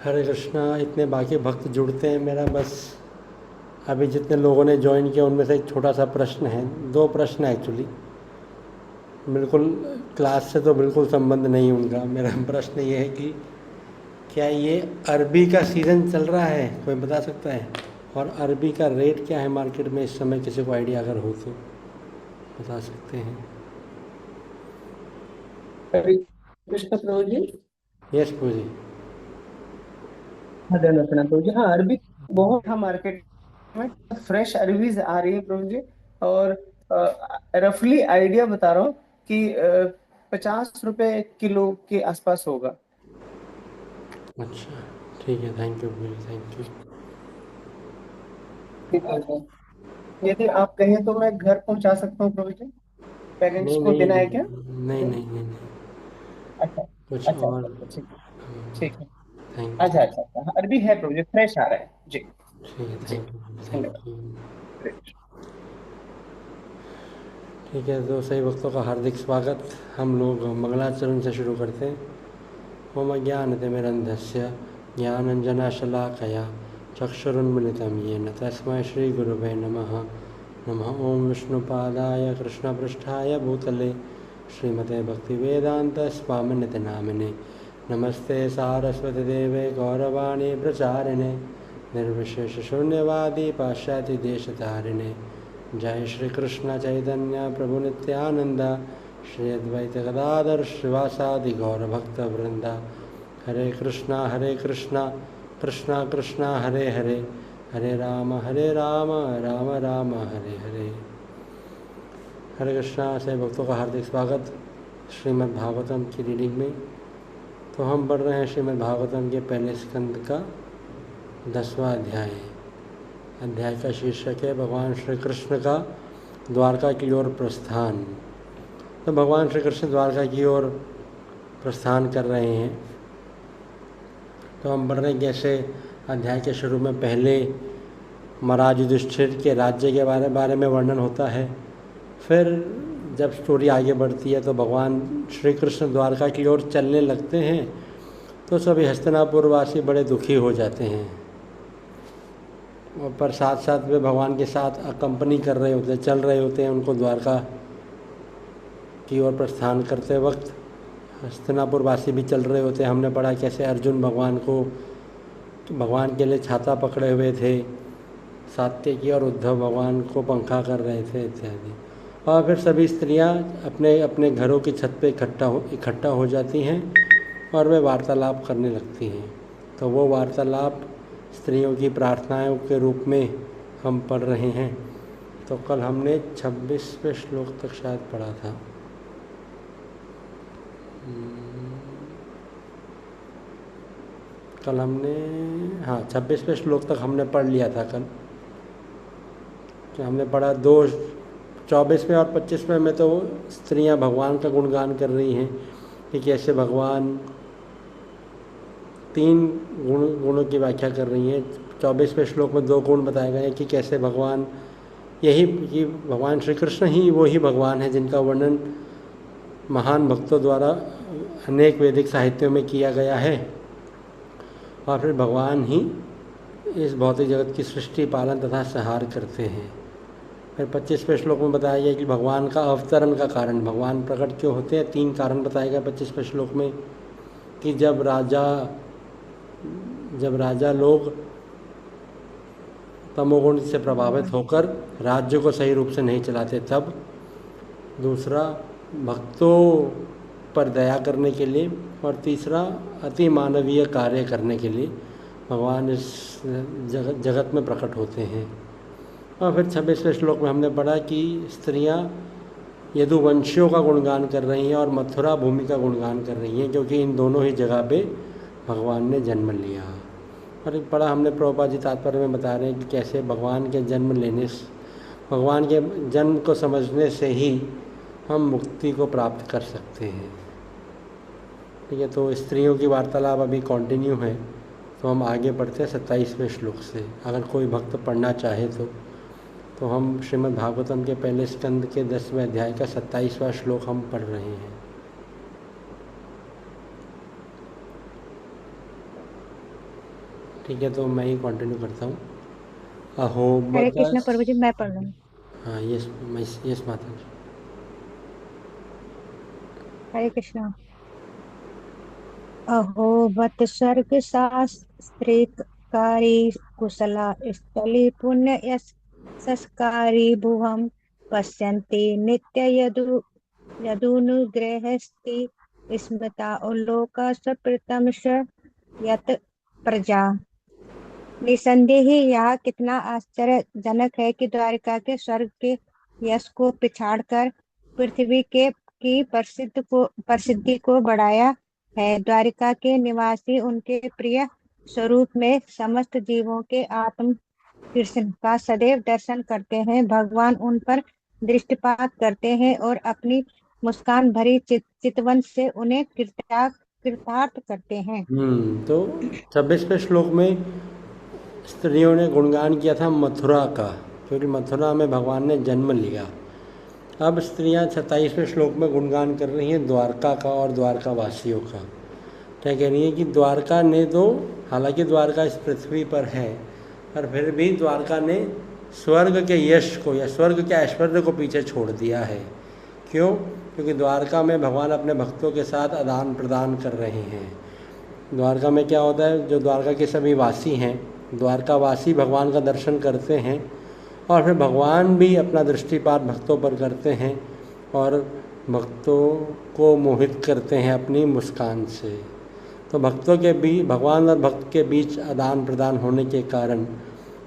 हरे कृष्णा। इतने बाकी भक्त जुड़ते हैं मेरा बस। अभी जितने लोगों ने ज्वाइन किया उनमें से एक छोटा सा प्रश्न है, दो प्रश्न है एक्चुअली। बिल्कुल क्लास से तो बिल्कुल संबंध नहीं उनका। मेरा प्रश्न ये है कि क्या ये अरबी का सीज़न चल रहा है, कोई बता सकता है? और अरबी का रेट क्या है मार्केट में इस समय, किसी को आइडिया अगर हो तो बता सकते हैं। हरे कृष्ण प्रभु जी। यस प्रभु जी। हाँ, धन्यवाद प्रणाम प्रभु जी। हाँ, अरबी बहुत हाँ मार्केट में फ्रेश अरबीज आ रही है प्रभु जी। और रफली आइडिया बता रहा हूँ कि 50 रुपए किलो के आसपास होगा। अच्छा, ठीक है, thank you Prabhu ji, thank you. ठीक है। यदि आप कहें तो मैं घर पहुंचा सकता हूँ प्रभु जी। पेरेंट्स नहीं को नहीं देना है क्या? नहीं नहीं नहीं नहीं, अच्छा कुछ अच्छा और। अच्छा अच्छा, ठीक है। ठीक है। Thank you. अच्छा अच्छा अच्छा, हाँ, अरबी है प्रभु जी, फ्रेश आ रहा है जी। ठीक है, जी, थैंक यू धन्यवाद। Thank you. ठीक है, तो सही वक्तों का हार्दिक स्वागत। हम लोग मंगलाचरण से शुरू करते हैं। ओम ज्ञानतिमिरन्धस्य ज्ञानञ्जनशलाकया चक्षुरुन्मिलितं येन तस्मै श्रीगुरुवे नमः। नमः ओं विष्णुपादाय कृष्णपृष्ठाय भूतले श्रीमते भक्तिवेदान्तस्वामिनिति नामिने। नमस्ते सारस्वतीदेवे गौरवाणी प्रचारिणे निर्विशेषशून्यवादी पाश्चात्यदेशतारिणे। जय श्री कृष्ण चैतन्य प्रभु नित्यानंद श्री अद्वैत गदाधर श्रीवासादि गौरभक्तवृंदा। हरे कृष्णा कृष्णा कृष्णा हरे हरे, हरे राम राम राम हरे हरे। हरे कृष्णा से भक्तों का हार्दिक स्वागत श्रीमद् भागवतम की रीडिंग में। तो हम पढ़ रहे हैं श्रीमद् भागवतम के पहले स्कंद का 10वां अध्याय। अध्याय का शीर्षक है भगवान श्री कृष्ण का द्वारका की ओर प्रस्थान। तो भगवान श्री कृष्ण द्वारका की ओर प्रस्थान कर रहे हैं। तो हम पढ़ रहे हैं कैसे अध्याय के शुरू में पहले महाराज युधिष्ठिर के राज्य के बारे में वर्णन होता है। फिर जब स्टोरी आगे बढ़ती है तो भगवान श्री कृष्ण द्वारका की ओर चलने लगते हैं तो सभी हस्तिनापुर वासी बड़े दुखी हो जाते हैं। और पर साथ साथ वे भगवान के साथ अकम्पनी कर रहे होते हैं, चल रहे होते हैं उनको द्वारका की ओर प्रस्थान करते वक्त। हस्तिनापुर वासी भी चल रहे होते हैं। हमने पढ़ा कैसे अर्जुन भगवान के लिए छाता पकड़े हुए थे, सात्यकी और उद्धव भगवान को पंखा कर रहे थे इत्यादि। और फिर सभी स्त्रियां अपने अपने घरों की छत पे इकट्ठा हो जाती हैं और वे वार्तालाप करने लगती हैं। तो वो वार्तालाप स्त्रियों की प्रार्थनाओं के रूप में हम पढ़ रहे हैं। तो कल हमने 26वें श्लोक तक शायद पढ़ा था। कल हमने, हाँ, 26वें श्लोक तक हमने पढ़ लिया था कल। तो हमने पढ़ा 24वें और 25वें में तो स्त्रियां भगवान का गुणगान कर रही हैं कि कैसे भगवान तीन गुणों की व्याख्या कर रही हैं। 24वें श्लोक में 2 गुण बताए गए हैं कि कैसे भगवान यही कि भगवान श्री कृष्ण ही वो ही भगवान है जिनका वर्णन महान भक्तों द्वारा अनेक वैदिक साहित्यों में किया गया है। और फिर भगवान ही इस भौतिक जगत की सृष्टि, पालन तथा संहार करते हैं। फिर 25वें श्लोक में बताया गया कि भगवान का अवतरण का कारण, भगवान प्रकट क्यों होते हैं, 3 कारण बताए गए 25वें श्लोक में। कि जब राजा लोग तमोगुण से प्रभावित होकर राज्य को सही रूप से नहीं चलाते तब। दूसरा, भक्तों पर दया करने के लिए। और तीसरा, अति मानवीय कार्य करने के लिए भगवान इस जगत में प्रकट होते हैं। और फिर 26वें श्लोक में हमने पढ़ा कि स्त्रियां यदुवंशियों का गुणगान कर रही हैं और मथुरा भूमि का गुणगान कर रही हैं, क्योंकि इन दोनों ही जगह पे भगवान ने जन्म लिया। और एक पढ़ा हमने प्रभुपाद जी तात्पर्य में बता रहे हैं कि कैसे भगवान के भगवान के जन्म को समझने से ही हम मुक्ति को प्राप्त कर सकते हैं। ठीक है, तो स्त्रियों की वार्तालाप अभी कंटिन्यू है। तो हम आगे बढ़ते हैं 27वें श्लोक से, अगर कोई भक्त पढ़ना चाहे तो हम श्रीमद् भागवतम के पहले स्कंद के 10वें अध्याय का 27वां श्लोक हम पढ़ रहे हैं। ठीक है, तो मैं ही कंटिन्यू करता हूँ। अहो हरे बद। कृष्ण प्रभु जी, मैं पढ़ रहा हूँ। हाँ, यस माता जी। हरे कृष्ण। अहो बत स्वर्ग शास्त्रिकारी कुशला स्थली पुण्य यश संस्कारी भुवम पश्यन्ति नित्य यदुनुग्रहस्ति स्मृता उल्लोक सप्रतम यत प्रजा। निसंदेह यह कितना आश्चर्यजनक है कि द्वारिका के स्वर्ग के यश को पिछाड़कर पृथ्वी के की प्रसिद्धि को बढ़ाया है। द्वारिका के निवासी उनके प्रिय स्वरूप में समस्त जीवों के आत्म कृष्ण का सदैव दर्शन करते हैं। भगवान उन पर दृष्टिपात करते हैं और अपनी मुस्कान भरी चितवन से उन्हें कृतार्थ करते हैं। तो 26वें श्लोक में स्त्रियों ने गुणगान किया था मथुरा का, क्योंकि मथुरा में भगवान ने जन्म लिया। अब स्त्रियां 27वें श्लोक में गुणगान कर रही हैं द्वारका का और द्वारका वासियों का। क्या कह रही है कि द्वारका ने तो, हालांकि द्वारका इस पृथ्वी पर है, पर फिर भी द्वारका ने स्वर्ग के यश को या स्वर्ग के ऐश्वर्य को पीछे छोड़ दिया है। क्यों? क्योंकि द्वारका में भगवान अपने भक्तों के साथ आदान प्रदान कर रहे हैं। द्वारका में क्या होता है, जो द्वारका के सभी वासी हैं, द्वारका वासी भगवान का दर्शन करते हैं और फिर भगवान भी अपना दृष्टिपात भक्तों पर करते हैं और भक्तों को मोहित करते हैं अपनी मुस्कान से। तो भक्तों के बीच, भगवान और भक्त के बीच आदान प्रदान होने के कारण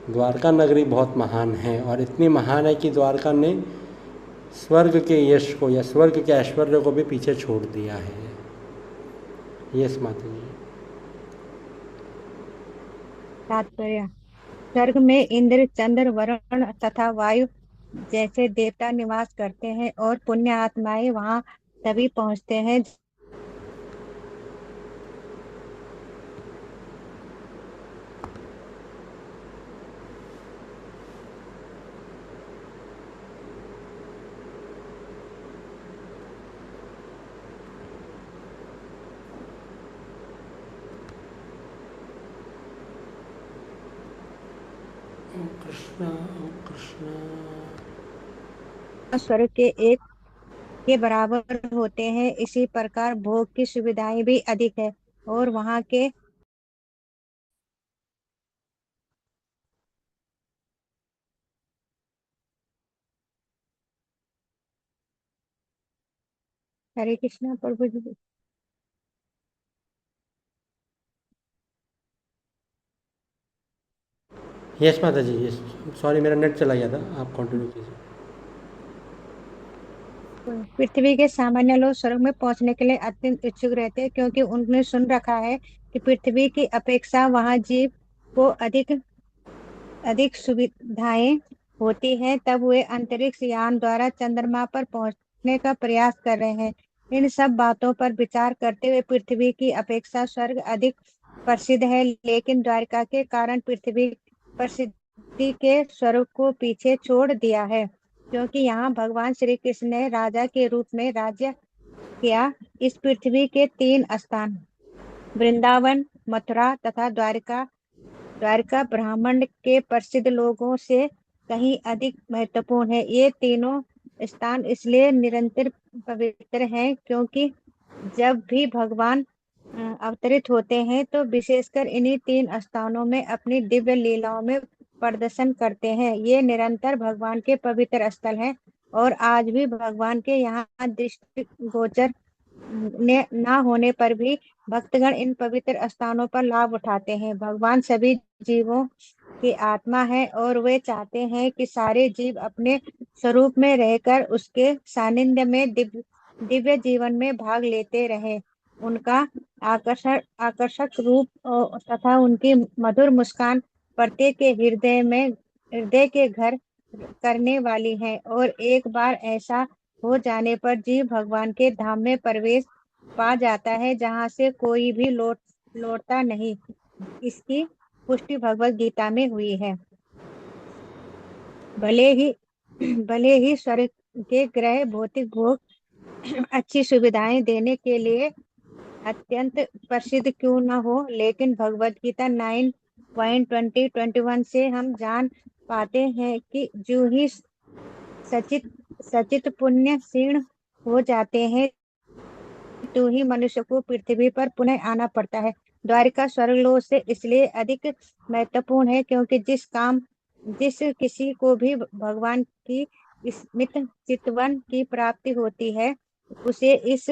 द्वारका नगरी बहुत महान है, और इतनी महान है कि द्वारका ने स्वर्ग के यश को या स्वर्ग के ऐश्वर्य को भी पीछे छोड़ दिया है। यस माता जी। तात्पर्य। स्वर्ग में इंद्र, चंद्र, वरुण तथा वायु जैसे देवता निवास करते हैं और पुण्य आत्माएं वहां तभी पहुंचते हैं कृष्णा कृष्णा। स्वर्ग के एक के बराबर होते हैं। इसी प्रकार भोग की सुविधाएं भी अधिक है और वहां के हरे कृष्णा प्रभु जी। यस माता जी, यस। सॉरी, मेरा नेट चला गया था, आप कंटिन्यू कीजिए। पृथ्वी के सामान्य लोग स्वर्ग में पहुंचने के लिए अत्यंत इच्छुक रहते हैं, क्योंकि उन्होंने सुन रखा है कि पृथ्वी की अपेक्षा वहां जीव को अधिक अधिक सुविधाएं होती हैं। तब वे अंतरिक्ष यान द्वारा चंद्रमा पर पहुंचने का प्रयास कर रहे हैं। इन सब बातों पर विचार करते हुए पृथ्वी की अपेक्षा स्वर्ग अधिक प्रसिद्ध है, लेकिन द्वारिका के कारण पृथ्वी प्रसिद्धि के स्वरूप को पीछे छोड़ दिया है, क्योंकि यहाँ भगवान श्री कृष्ण ने राजा के रूप में राज्य किया। इस पृथ्वी के 3 स्थान वृंदावन, मथुरा तथा द्वारिका द्वारका ब्रह्मांड के प्रसिद्ध लोगों से कहीं अधिक महत्वपूर्ण है। ये तीनों स्थान इसलिए निरंतर पवित्र हैं, क्योंकि जब भी भगवान अवतरित होते हैं तो विशेषकर इन्हीं 3 स्थानों में अपनी दिव्य लीलाओं में प्रदर्शन करते हैं। ये निरंतर भगवान के पवित्र स्थल हैं और आज भी भगवान के यहाँ दृष्टि गोचर न होने पर भी भक्तगण इन पवित्र स्थानों पर लाभ उठाते हैं। भगवान सभी जीवों की आत्मा है और वे चाहते हैं कि सारे जीव अपने स्वरूप में रहकर उसके सानिध्य में दिव्य जीवन में भाग लेते रहें। उनका आकर्षक रूप तथा उनकी मधुर मुस्कान प्रत्येक के हृदय के घर करने वाली है, और एक बार ऐसा हो जाने पर जीव भगवान के धाम में प्रवेश पा जाता है, जहाँ से कोई भी लौटता नहीं। इसकी पुष्टि भगवत गीता में हुई है। भले ही स्वर्ग के ग्रह भौतिक भोग अच्छी सुविधाएं देने के लिए अत्यंत प्रसिद्ध क्यों न हो, लेकिन भगवत गीता 20-21 से हम जान पाते हैं कि जो ही सचित सचित पुण्य क्षीण हो जाते हैं तो ही मनुष्य को पृथ्वी पर पुनः आना पड़ता है। द्वारिका स्वर्गलोक से इसलिए अधिक महत्वपूर्ण है क्योंकि जिस किसी को भी भगवान की स्मित चितवन की प्राप्ति होती है उसे इस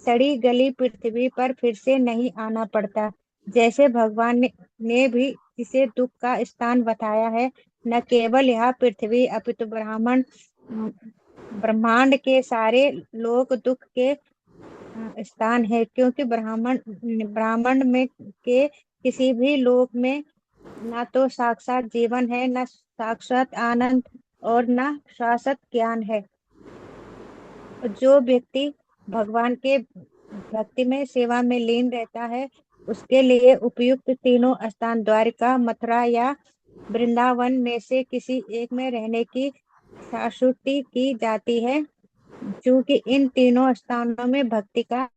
सड़ी गली पृथ्वी पर फिर से नहीं आना पड़ता। जैसे भगवान ने भी इसे दुख का स्थान बताया है, न केवल यह पृथ्वी अपितु ब्रह्मांड के सारे लोक दुख के स्थान है, क्योंकि ब्राह्मण में के किसी भी लोक में न तो साक्षात जीवन है, न साक्षात आनंद और न शाश्वत ज्ञान है। जो व्यक्ति भगवान के भक्ति में सेवा में लीन रहता है उसके लिए उपयुक्त तीनों स्थान द्वारिका, मथुरा या वृंदावन में से किसी एक में रहने की शाश्वती की जाती है, क्योंकि इन तीनों स्थानों में भक्ति का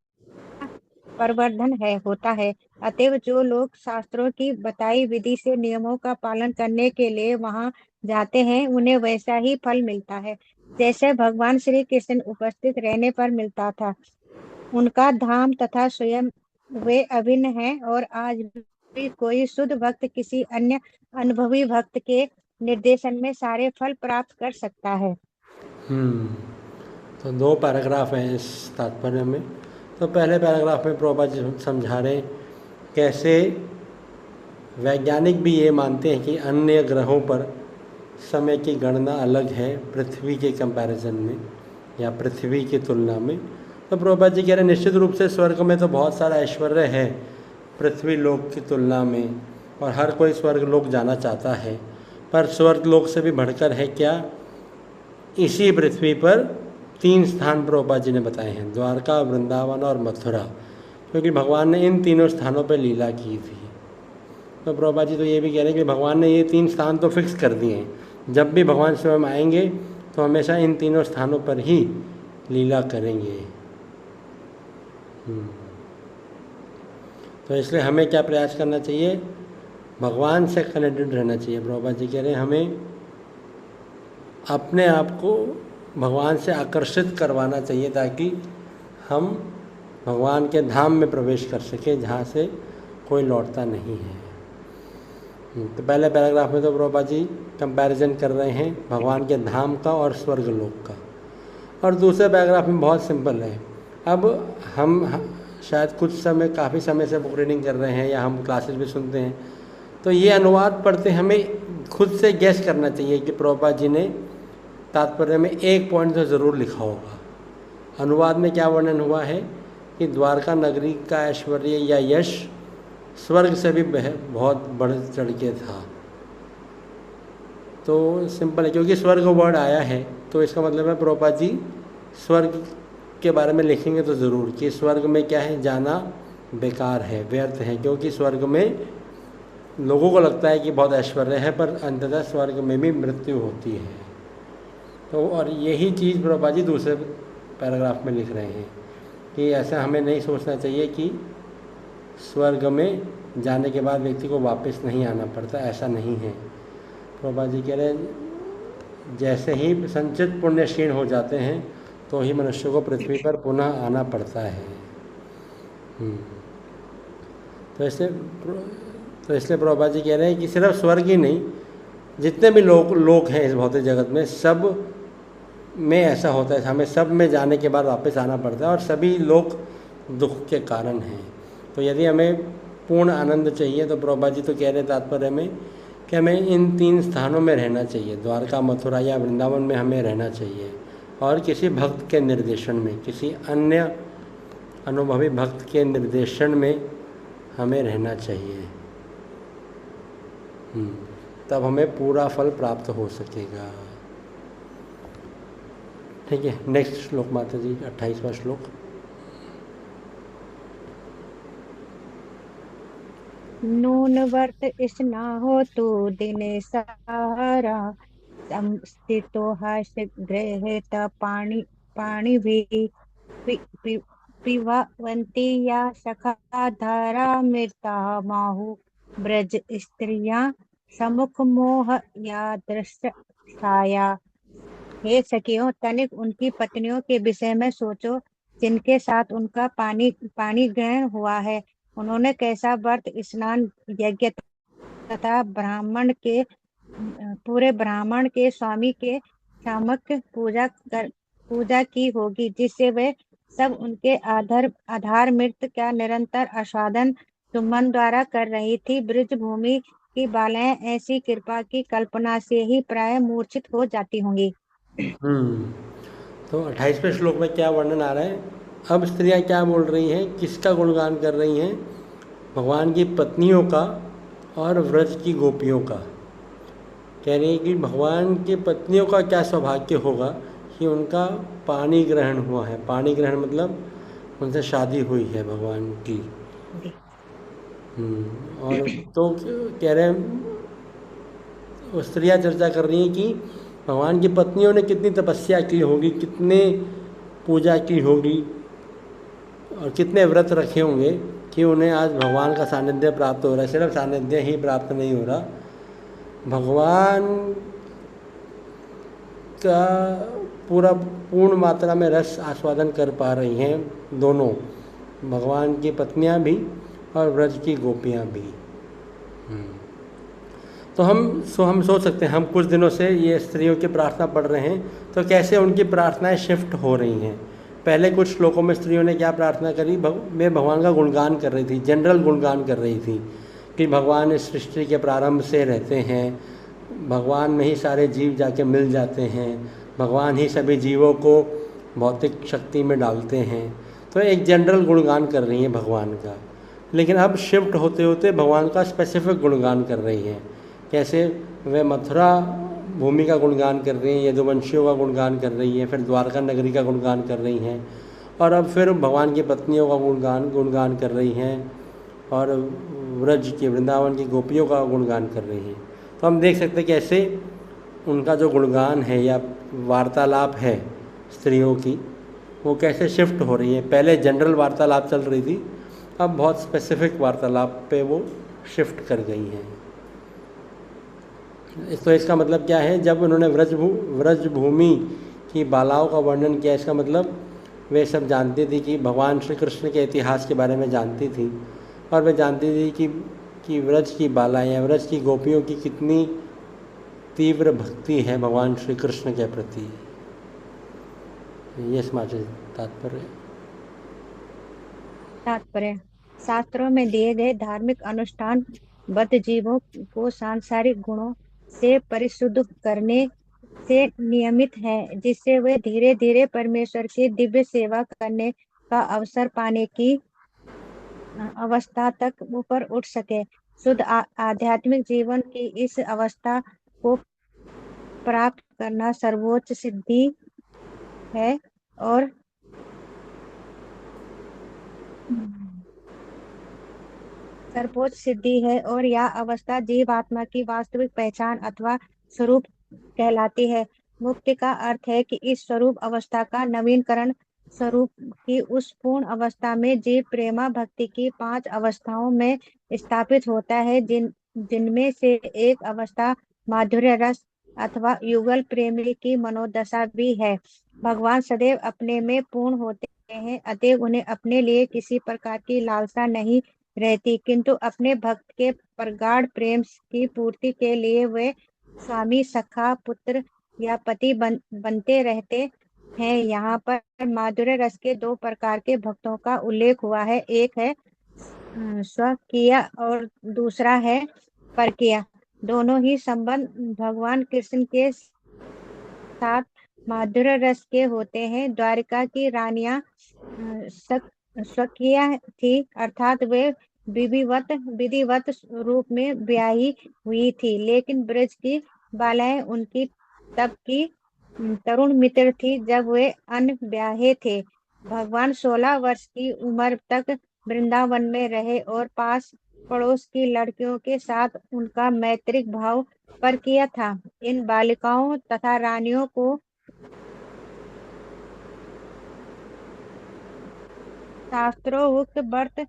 प्रवर्धन होता है। अतएव जो लोग शास्त्रों की बताई विधि से नियमों का पालन करने के लिए वहां जाते हैं उन्हें वैसा ही फल मिलता है जैसे भगवान श्री कृष्ण उपस्थित रहने पर मिलता था। उनका धाम तथा स्वयं वे अभिन्न हैं और आज भी कोई शुद्ध भक्त किसी अन्य अनुभवी भक्त के निर्देशन में सारे फल प्राप्त कर सकता है। तो 2 पैराग्राफ हैं इस तात्पर्य में। तो पहले पैराग्राफ में प्रभुपाद जी समझा रहे कैसे वैज्ञानिक भी ये मानते हैं कि अन्य ग्रहों पर समय की गणना अलग है पृथ्वी के कंपैरिजन में या पृथ्वी की तुलना में। तो प्रभुपाद जी कह रहे हैं निश्चित रूप से स्वर्ग में तो बहुत सारा ऐश्वर्य है पृथ्वी लोक की तुलना में और हर कोई स्वर्ग लोक जाना चाहता है, पर स्वर्ग लोक से भी बढ़कर है क्या, इसी पृथ्वी पर 3 स्थान प्रभुपाद जी ने बताए हैं, द्वारका, वृंदावन और मथुरा, क्योंकि भगवान ने इन तीनों स्थानों पर लीला की थी। तो प्रभुपाद जी तो ये भी कह रहे हैं कि भगवान ने ये 3 स्थान तो फिक्स कर दिए हैं, जब भी भगवान स्वयं आएंगे तो हमेशा इन तीनों स्थानों पर ही लीला करेंगे। तो इसलिए हमें क्या प्रयास करना चाहिए, भगवान से कनेक्टेड रहना चाहिए। प्रभुपाद जी कह रहे हैं हमें अपने आप को भगवान से आकर्षित करवाना चाहिए ताकि हम भगवान के धाम में प्रवेश कर सकें जहाँ से कोई लौटता नहीं है। तो पहले पैराग्राफ में तो प्रभुपाद जी कंपैरिजन कर रहे हैं भगवान के धाम का और स्वर्गलोक का, और दूसरे पैराग्राफ में बहुत सिंपल है। अब हम शायद काफ़ी समय से बुक रीडिंग कर रहे हैं या हम क्लासेस भी सुनते हैं, तो ये अनुवाद पढ़ते हमें खुद से गैस करना चाहिए कि प्रभुपाद जी ने तात्पर्य में एक पॉइंट तो ज़रूर लिखा होगा। अनुवाद में क्या वर्णन हुआ है कि द्वारका नगरी का ऐश्वर्य या यश स्वर्ग से भी बहुत बढ़ चढ़ के था। तो सिंपल है, क्योंकि स्वर्ग वर्ड आया है तो इसका मतलब है प्रभुपाद जी स्वर्ग के बारे में लिखेंगे तो ज़रूर कि स्वर्ग में क्या है, जाना बेकार है, व्यर्थ है, क्योंकि स्वर्ग में लोगों को लगता है कि बहुत ऐश्वर्य है पर अंततः स्वर्ग में भी मृत्यु होती है। तो और यही चीज़ प्रभुपाद जी दूसरे पैराग्राफ में लिख रहे हैं कि ऐसा हमें नहीं सोचना चाहिए कि स्वर्ग में जाने के बाद व्यक्ति को वापस नहीं आना पड़ता, ऐसा नहीं है। प्रभुपाद जी कह रहे हैं जैसे ही संचित पुण्य क्षीण हो जाते हैं तो ही मनुष्य को पृथ्वी पर पुनः आना पड़ता है। तो इसलिए प्रभुपाद जी कह रहे हैं कि सिर्फ स्वर्ग ही नहीं, जितने भी लोग हैं इस भौतिक जगत में, सब में ऐसा होता है, हमें सब में जाने के बाद वापस आना पड़ता है और सभी लोग दुख के कारण हैं। तो यदि हमें पूर्ण आनंद चाहिए तो प्रभुपाद जी तो कह रहे तात्पर्य में कि हमें इन 3 स्थानों में रहना चाहिए, द्वारका, मथुरा या वृंदावन में हमें रहना चाहिए, और किसी भक्त के निर्देशन में, किसी अन्य अनुभवी भक्त के निर्देशन में हमें रहना चाहिए। तब हमें पूरा फल प्राप्त हो सकेगा। ठीक है, नेक्स्ट श्लोक माता जी, 28वां श्लोक। नून वर्त स्नाहो तो दिन सारा स्थितो हास गृहीत पाणी भी पिबन्ति या सखा धारा मृता माहु ब्रज स्त्रियां समुख मोह या दृश्य छाया। हे सखियों, तनिक उनकी पत्नियों के विषय में सोचो, जिनके साथ उनका पानी पानी ग्रहण हुआ है। उन्होंने कैसा व्रत, स्नान, यज्ञ तथा पूरे ब्राह्मण के स्वामी के सामक पूजा की होगी, जिससे वे सब उनके आधार मृत का निरंतर आस्वादन सुमन द्वारा कर रही थी। ब्रज भूमि की बालाएं ऐसी कृपा की कल्पना से ही प्राय मूर्छित हो जाती होंगी। तो 28वें श्लोक में क्या वर्णन आ रहा है? अब स्त्रियां क्या बोल रही हैं, किसका गुणगान कर रही हैं? भगवान की पत्नियों का और व्रज की गोपियों का। कह रही हैं कि भगवान की पत्नियों का क्या सौभाग्य होगा कि उनका पानी ग्रहण हुआ है। पानी ग्रहण मतलब उनसे शादी हुई है भगवान की। और तो कह रहे हैं, वो स्त्रियाँ चर्चा कर रही हैं कि भगवान की पत्नियों ने कितनी तपस्या की होगी, कितने पूजा की होगी और कितने व्रत रखे होंगे कि उन्हें आज भगवान का सानिध्य प्राप्त हो रहा है। सिर्फ सानिध्य ही प्राप्त नहीं हो रहा, भगवान का पूर्ण मात्रा में रस आस्वादन कर पा रही हैं दोनों, भगवान की पत्नियां भी और व्रज की गोपियां भी। तो हम सोच सकते हैं, हम कुछ दिनों से ये स्त्रियों की प्रार्थना पढ़ रहे हैं, तो कैसे उनकी प्रार्थनाएं शिफ्ट हो रही हैं। पहले कुछ श्लोकों में स्त्रियों ने क्या प्रार्थना करी, वे भगवान का गुणगान कर रही थी, जनरल गुणगान कर रही थी कि भगवान इस सृष्टि के प्रारंभ से रहते हैं, भगवान में ही सारे जीव जाके मिल जाते हैं, भगवान ही सभी जीवों को भौतिक शक्ति में डालते हैं। तो एक जनरल गुणगान कर रही हैं भगवान का। लेकिन अब शिफ्ट होते होते भगवान का स्पेसिफिक गुणगान कर रही हैं। कैसे? वे मथुरा भूमि का गुणगान कर रही हैं, यदुवंशियों का गुणगान कर रही हैं, फिर द्वारका नगरी का गुणगान कर रही हैं, और अब फिर भगवान की पत्नियों का गुणगान कर रही हैं, और व्रज के वृंदावन की गोपियों का गुणगान कर रही हैं। तो हम देख सकते हैं कैसे उनका जो गुणगान है या वार्तालाप है स्त्रियों की, वो कैसे शिफ्ट हो रही है। पहले जनरल वार्तालाप चल रही थी, अब बहुत स्पेसिफिक वार्तालाप पे वो शिफ्ट कर गई हैं। तो इसका मतलब क्या है, जब उन्होंने व्रज भूमि की बालाओं का वर्णन किया, इसका मतलब वे सब जानती थी कि भगवान श्री कृष्ण के इतिहास के बारे में जानती थी, और वे जानती थी कि व्रज की बालाएं या व्रज की गोपियों की कितनी तीव्र भक्ति है भगवान श्री कृष्ण के प्रति। ये समाचार तात्पर्य शास्त्रों में दिए गए धार्मिक अनुष्ठान बद्ध जीवों को सांसारिक गुणों से परिशुद्ध करने से नियमित है, जिससे वे धीरे धीरे परमेश्वर की दिव्य सेवा करने का अवसर पाने की अवस्था तक ऊपर उठ सके। शुद्ध आध्यात्मिक जीवन की इस अवस्था को प्राप्त करना सर्वोच्च सिद्धि है, और यह अवस्था जीवात्मा की वास्तविक पहचान अथवा स्वरूप कहलाती है। मुक्ति का अर्थ है कि इस स्वरूप अवस्था का नवीनकरण। स्वरूप की उस पूर्ण अवस्था में जीव प्रेमा भक्ति की 5 अवस्थाओं में स्थापित होता है, जिनमें से एक अवस्था माधुर्य रस अथवा युगल प्रेमी की मनोदशा भी है। भगवान सदैव अपने में पूर्ण होते हैं, अतएव उन्हें अपने लिए किसी प्रकार की लालसा नहीं रहती, किंतु अपने भक्त के प्रगाढ़ प्रेम की पूर्ति के लिए वे स्वामी, सखा, पुत्र या पति बनते रहते हैं। यहाँ पर माधुर्य रस के 2 प्रकार के भक्तों का उल्लेख हुआ है, एक है स्वकीय और दूसरा है परकीय। दोनों ही संबंध भगवान कृष्ण के साथ माधुर्य रस के होते हैं। द्वारिका की रानियां स्वकीय थी, अर्थात वे विधिवत रूप में ब्याही हुई थी, लेकिन ब्रज की बालाएं उनकी तब की तरुण मित्र थी जब वे अनब्याहे थे। भगवान 16 वर्ष की उम्र तक वृंदावन में रहे और पास पड़ोस की लड़कियों के साथ उनका मैत्रिक भाव परकीय था। इन बालिकाओं तथा रानियों को शास्त्रोक्त व्रत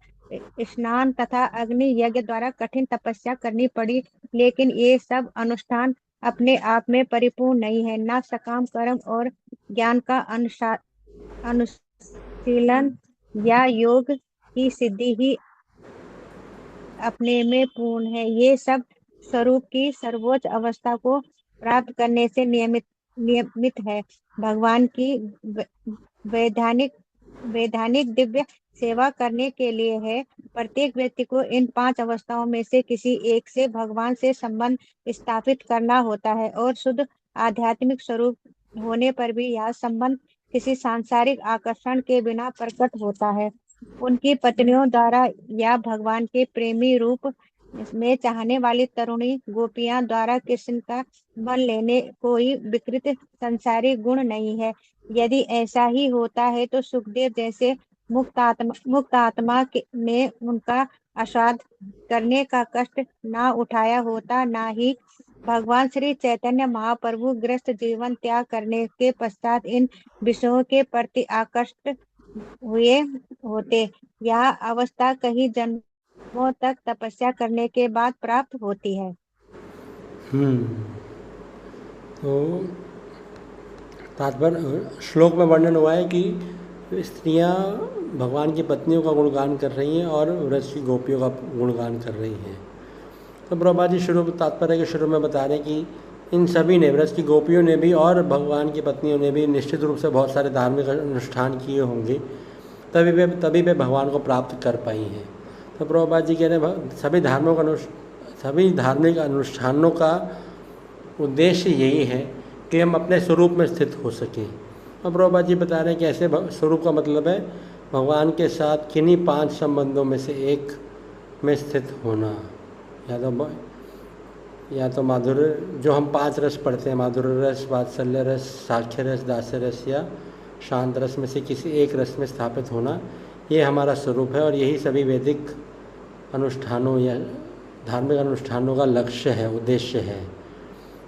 स्नान तथा अग्नि यज्ञ द्वारा कठिन तपस्या करनी पड़ी, लेकिन ये सब अनुष्ठान अपने आप में परिपूर्ण नहीं है। न सकाम कर्म और ज्ञान का अनुशीलन या योग की सिद्धि ही अपने में पूर्ण है। ये सब स्वरूप की सर्वोच्च अवस्था को प्राप्त करने से नियमित है। भगवान की वैधानिक वैधानिक दिव्य सेवा करने के लिए है। प्रत्येक व्यक्ति को इन 5 अवस्थाओं में से किसी एक से भगवान से संबंध स्थापित करना होता है, और शुद्ध आध्यात्मिक स्वरूप होने पर भी यह संबंध किसी सांसारिक आकर्षण के बिना प्रकट होता है। उनकी पत्नियों द्वारा या भगवान के प्रेमी रूप में चाहने वाली तरुणी गोपियां द्वारा कृष्ण का मन लेने कोई विकृत संसारी गुण नहीं है। यदि ऐसा ही होता है तो सुखदेव जैसे मुक्त आत्मा ने उनका आस्वाद करने का कष्ट ना उठाया होता, ना ही भगवान श्री चैतन्य महाप्रभु ग्रस्त जीवन त्याग करने के पश्चात इन विषयों के प्रति आकर्षित हुए होते। यह अवस्था कई जन्मों तक तपस्या करने के बाद प्राप्त होती है। तो तात्पर्य श्लोक में वर्णन हुआ है कि स्त्रियां भगवान की पत्नियों का गुणगान कर रही हैं और व्रज की गोपियों का गुणगान कर रही हैं। तो प्रभुपाद जी तात्पर्य के शुरू में बता रहे हैं कि इन सभी ने, व्रज की गोपियों ने भी और भगवान की पत्नियों ने भी निश्चित रूप से बहुत सारे धार्मिक अनुष्ठान किए होंगे, तभी वे भगवान को प्राप्त कर पाई हैं। तो प्रभुपाद जी कह रहे हैं सभी धार्मिक अनुष्ठानों का उद्देश्य यही है कि हम अपने स्वरूप में स्थित हो सकें। और प्रभुपाद जी बता रहे हैं कि ऐसे स्वरूप का मतलब है भगवान के साथ किन्हीं 5 संबंधों में से एक में स्थित होना। या तो माधुर्य, जो हम 5 रस पढ़ते हैं, माधुर्य रस, वात्सल्य रस, साख्य रस, दास्य रस या शांत रस में से किसी एक रस में स्थापित होना, ये हमारा स्वरूप है। और यही सभी वैदिक अनुष्ठानों या धार्मिक अनुष्ठानों का लक्ष्य है, उद्देश्य है।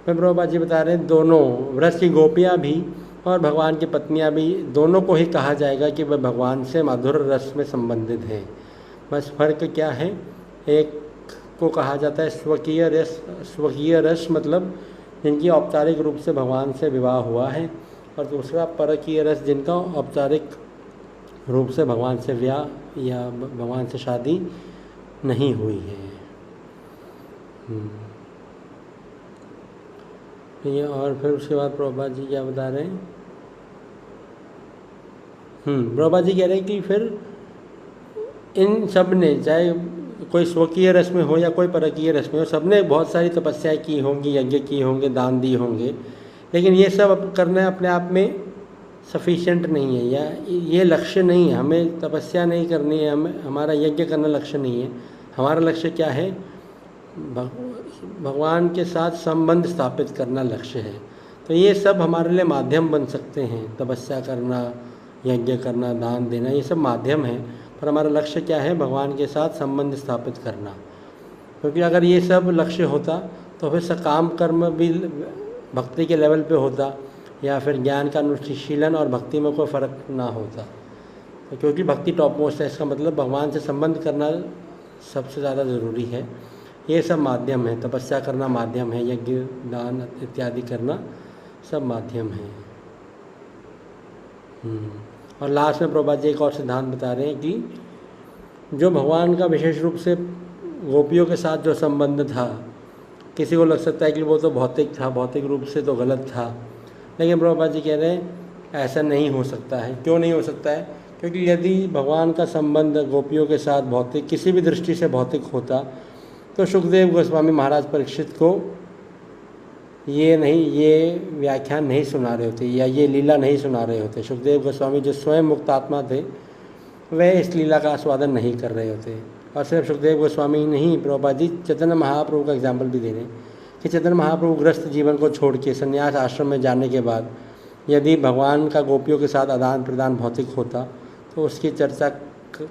फिर प्रभुपाद जी बता रहे हैं दोनों, व्रज की गोपियाँ भी और भगवान की पत्नियाँ भी, दोनों को ही कहा जाएगा कि वह भगवान से माधुर्य रस में संबंधित हैं। बस फर्क क्या है, एक को कहा जाता है स्वकीय रस मतलब जिनकी औपचारिक रूप से भगवान से विवाह हुआ है, और दूसरा परकीय रस जिनका औपचारिक रूप से भगवान से विवाह या भगवान से शादी नहीं हुई है। और फिर उसके बाद प्रभुपाद जी क्या बता रहे हैं, प्रभुपाद जी कह रहे हैं कि फिर इन सब ने, चाहे कोई स्वकीय रस में हो या कोई परकीय रस में हो, सब ने बहुत सारी तपस्याएं की होंगी, यज्ञ किए होंगे, दान दिए होंगे, लेकिन ये सब करना अपने आप में सफिशिएंट नहीं है, या ये लक्ष्य नहीं है। हमें तपस्या नहीं करनी है, हमारा यज्ञ करना लक्ष्य नहीं है। हमारा लक्ष्य क्या है, भगवान के साथ संबंध स्थापित करना लक्ष्य है। तो ये सब हमारे लिए माध्यम बन सकते हैं, तपस्या करना, यज्ञ करना, दान देना, ये सब माध्यम है, पर हमारा लक्ष्य क्या है, भगवान के साथ संबंध स्थापित करना। क्योंकि अगर ये सब लक्ष्य होता तो फिर सकाम कर्म भी भक्ति के लेवल पे होता, या फिर ज्ञान का अनुशीलन और भक्ति में कोई फ़र्क ना होता। तो क्योंकि भक्ति टॉप मोस्ट है, इसका मतलब भगवान से संबंध करना सबसे ज़्यादा ज़रूरी है। ये सब माध्यम है, तपस्या करना माध्यम है, यज्ञ दान इत्यादि करना सब माध्यम है। और लास्ट में प्रभुपाद जी एक और सिद्धांत बता रहे हैं कि जो भगवान का विशेष रूप से गोपियों के साथ जो संबंध था, किसी को लग सकता है कि वो तो भौतिक था, भौतिक रूप से तो गलत था, लेकिन प्रभुपाद जी कह रहे हैं ऐसा नहीं हो सकता है। क्यों नहीं हो सकता है? क्योंकि यदि भगवान का संबंध गोपियों के साथ भौतिक, किसी भी दृष्टि से भौतिक होता, तो सुखदेव गोस्वामी महाराज परीक्षित को ये व्याख्यान नहीं सुना रहे होते, या ये लीला नहीं सुना रहे होते। सुखदेव गोस्वामी जो स्वयं मुक्त आत्मा थे, वह इस लीला का आस्वादन नहीं कर रहे होते। और सिर्फ सुखदेव गोस्वामी ही नहीं, प्रभुपाद जी चैतन्य महाप्रभु का एग्जाम्पल भी दे रहे हैं कि चैतन्य महाप्रभु ग्रस्त जीवन को छोड़ के संन्यास आश्रम में जाने के बाद यदि भगवान का गोपियों के साथ आदान प्रदान भौतिक होता तो उसकी चर्चा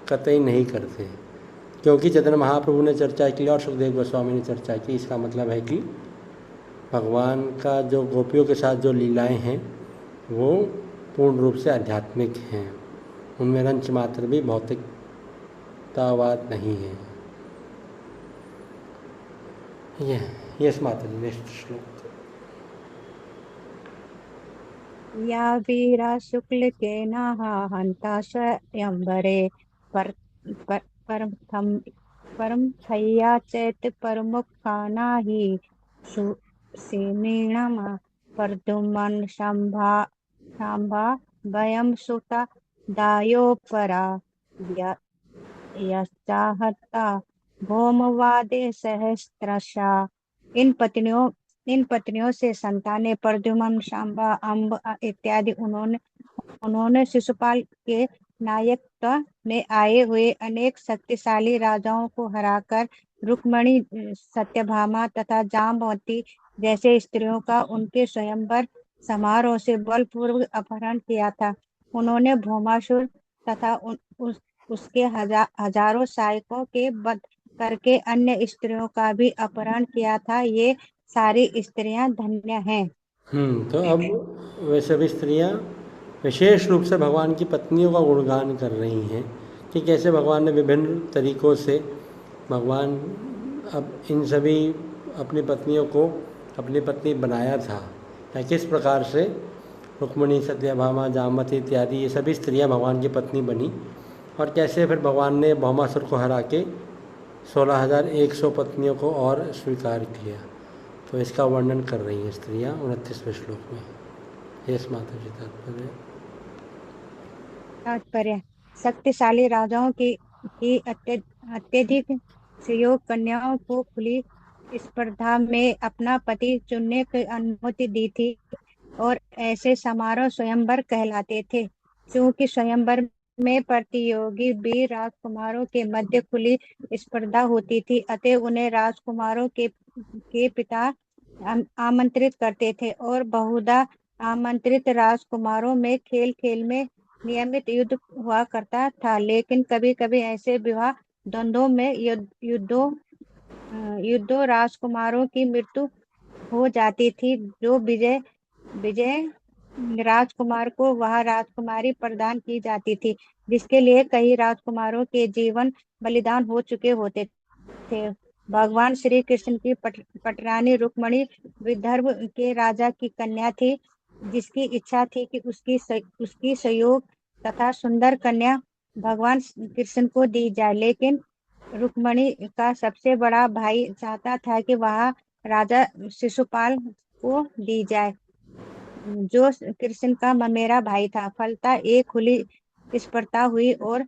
कतई नहीं करते, क्योंकि चैतन्य महाप्रभु ने चर्चा की और सुखदेव गोस्वामी ने चर्चा की। इसका मतलब है कि भगवान का जो गोपियों के साथ जो लीलाएं हैं वो पूर्ण रूप से आध्यात्मिक हैं, उनमें रंच मात्र भी भौतिक तावाद नहीं है। यस माता जी, नेक्स्ट श्लोक। या वीरा शुक्ल के नाहा हंता स्वयंवरे पर पर परम परम थैया चैत परमुखा नाही सुसीमीणम परदुमन शंभा वयम सुता दायोपरा यश्चाहता भौमवादे सहस्त्रशा। इन पत्नियों इन पत्नियों से संतानें प्रद्युम्न, शांबा, अम्ब इत्यादि उन्होंने शिशुपाल के नायकत्व में आए हुए अनेक शक्तिशाली राजाओं को हराकर रुक्मणी, सत्यभामा तथा जाम्बवती जैसे स्त्रियों का उनके स्वयंवर समारोह से बलपूर्वक अपहरण किया था। उन्होंने भौमासुर तथा उसके हजारों सहायकों के वध करके अन्य स्त्रियों का भी अपहरण किया था। ये सारी स्त्रियां धन्य हैं। तो अब वे सभी स्त्रियां विशेष रूप से भगवान की पत्नियों का गुणगान कर रही हैं कि कैसे भगवान ने विभिन्न तरीकों से भगवान अब इन सभी अपनी पत्नियों को अपनी पत्नी बनाया था, या किस प्रकार से रुक्मिणी, सत्यभामा, जामवती इत्यादि ये सभी स्त्रियां भगवान की पत्नी बनी, और कैसे फिर भगवान ने भौमासुर को हरा के 16,100 पत्नियों को और स्वीकार किया। तो इसका वर्णन कर रही हैं स्त्रियां 29वें श्लोक में। यस माता जी, तात्पर्य शक्तिशाली राजाओं की अत्यधिक सुयोग कन्याओं को खुली स्पर्धा में अपना पति चुनने की अनुमति दी थी, और ऐसे समारोह स्वयंवर कहलाते थे। क्योंकि स्वयंवर में प्रतियोगी वीर राजकुमारों के मध्य खुली स्पर्धा होती थी, अतः उन्हें राजकुमारों के पिता आमंत्रित करते थे, और बहुधा आमंत्रित राजकुमारों में खेल खेल में नियमित युद्ध हुआ करता था। लेकिन कभी कभी ऐसे विवाह द्वंद्वों में युद्धों राजकुमारों की मृत्यु हो जाती थी, जो विजय राजकुमार को वह राजकुमारी प्रदान की जाती थी, जिसके लिए कई राजकुमारों के जीवन बलिदान हो चुके होते थे। भगवान श्री कृष्ण की पटरानी रुक्मिणी विदर्भ के राजा की कन्या थी, जिसकी इच्छा थी कि उसकी संयोग तथा सुंदर कन्या भगवान कृष्ण को दी जाए। लेकिन रुक्मिणी का सबसे बड़ा भाई चाहता था कि वह राजा शिशुपाल को दी जाए, जो कृष्ण का ममेरा भाई था। फलतः एक खुली स्पर्धा हुई, और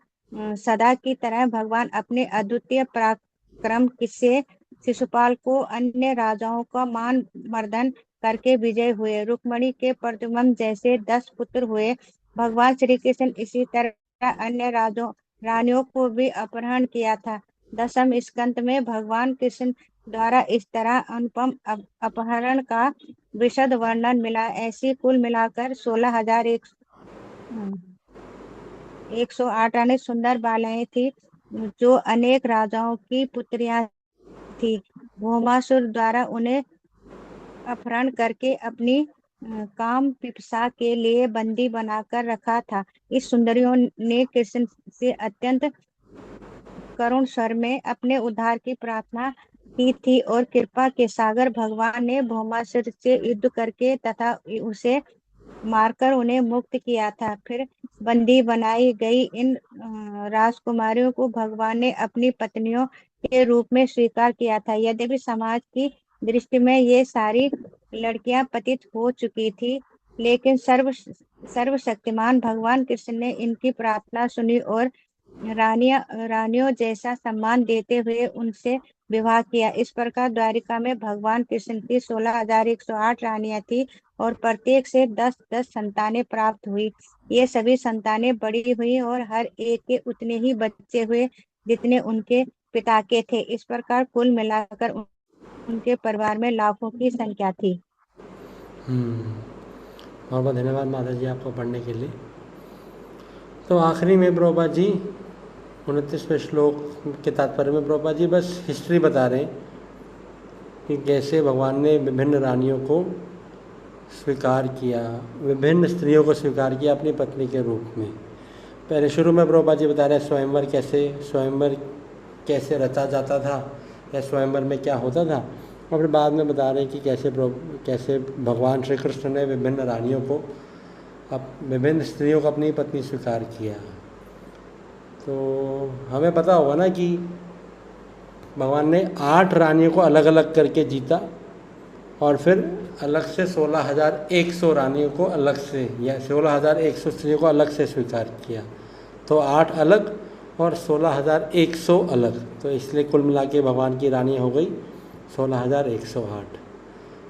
सदा की तरह भगवान अपने अद्वितीय पराक्रम से शिशुपाल को अन्य राजाओं का मान मर्दन करके विजय हुए। रुक्मिणी के प्रद्युम्न जैसे 10 पुत्र हुए। भगवान श्री कृष्ण इसी तरह अन्य रानियों को भी अपहरण किया था। 10वें स्कंद में भगवान कृष्ण द्वारा इस तरह अनुपम अपहरण का विशद वर्णन मिला। ऐसी कुल मिलाकर 16,108 अन्य सुंदर बालाएं थी, जो अनेक राजाओं की पुत्रियां थी। भौमासुर द्वारा उन्हें अपहरण करके अपनी काम पिपसा के लिए बंदी बनाकर रखा था। इस सुंदरियों ने कृष्ण से अत्यंत करुण स्वर में अपने उद्धार की प्रार्थना की थी, और कृपा के सागर भगवान ने भौमासुर से युद्ध करके तथा उसे मारकर उन्हें मुक्त किया था। फिर बंदी बनाई गई इन राजकुमारियों को भगवान ने अपनी पत्नियों के रूप में स्वीकार किया था। यद्यपि समाज की दृष्टि में ये सारी लड़कियां पतित हो चुकी थी, लेकिन सर्वशक्तिमान भगवान कृष्ण ने इनकी प्रार्थना सुनी और रानियों जैसा सम्मान देते हुए उनसे विवाह किया। इस प्रकार द्वारिका में भगवान कृष्ण की 16,108 रानियां थी, और प्रत्येक से 10-10 संतानें प्राप्त हुई। ये सभी संतानें बड़ी हुई और हर एक के उतने ही बच्चे हुए जितने उनके पिता के थे। इस प्रकार कुल मिलाकर उनके परिवार में लाखों की संख्या थी। बहुत बहुत धन्यवाद माता जी आपको पढ़ने के लिए। तो आखिरी में प्रभुपाद जी 29वें श्लोक के तात्पर्य में प्रभुपाद जी बस हिस्ट्री बता रहे हैं कि कैसे भगवान ने विभिन्न रानियों को स्वीकार किया, विभिन्न स्त्रियों को स्वीकार किया अपनी पत्नी के रूप में। पहले शुरू में प्रभुपाद जी बता रहे हैं स्वयंवर कैसे रचा जाता था या स्वयंवर में क्या होता था, और फिर बाद में बता रहे हैं कि कैसे भगवान श्री कृष्ण ने विभिन्न रानियों को विभिन्न स्त्रियों को अपनी पत्नी स्वीकार किया। तो हमें पता होगा ना कि भगवान ने 8 रानियों को अलग अलग करके जीता और फिर अलग से 16,100 रानियों को अलग से या 16,100 स्त्रियों को अलग से स्वीकार किया। तो 8 अलग और 16,100 अलग, तो इसलिए कुल मिला के भगवान की रानी हो गई 16,108।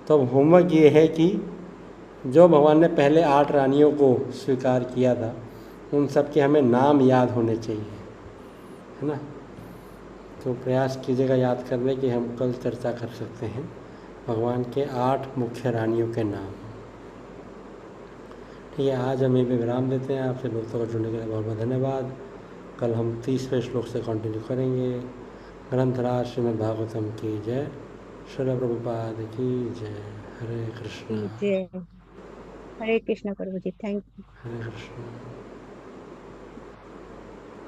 तो अब होमवर्क ये है कि जो भगवान ने पहले 8 रानियों को स्वीकार किया था उन सब के हमें नाम याद होने चाहिए, है ना। तो प्रयास कीजिएगा याद करने की, हम कल चर्चा कर सकते हैं भगवान के 8 मुख्य रानियों के नाम। ठीक है, आज हम यहीं पे विराम देते हैं। आपसे दोस्तों को जुड़ने के लिए बहुत बहुत धन्यवाद। कल हम 30वें श्लोक से कंटिन्यू करेंगे। ग्रंथराज श्रीमद् भागवतम की जय, श्रील प्रभुपाद की जय। हरे कृष्ण। जय हरे कृष्ण प्रभु ji, thank you. Hare Krishna.